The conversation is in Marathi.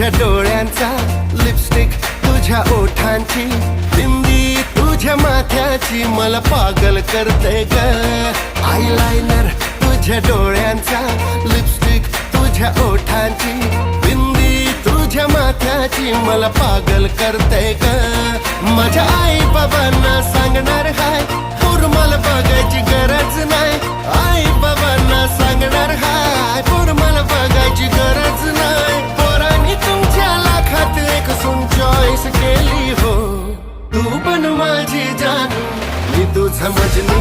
तुझ्या डोळ्यांचा लिपस्टिक, तुझ्या ओठांची बिंदी, तुझ्या माथ्याची मला पागल करते ग. आयलाइनर तुझ्या डोळ्यांचा लिपस्टिक, तुझ्या ओठांची बिंदी, तुझ्या माथ्याची मला पागल करते ग. माझ्या आई बाबांना सांगणार हाय, पूर मला बघायची गरज नाही. आई बाबांना सांगणार हाय, पूर मला बघायची गरज नाही. पोरांनी तुमच्या लाखात एक सून चॉईस केली हो. तू पण माझी जानू, मी तुझा मजनू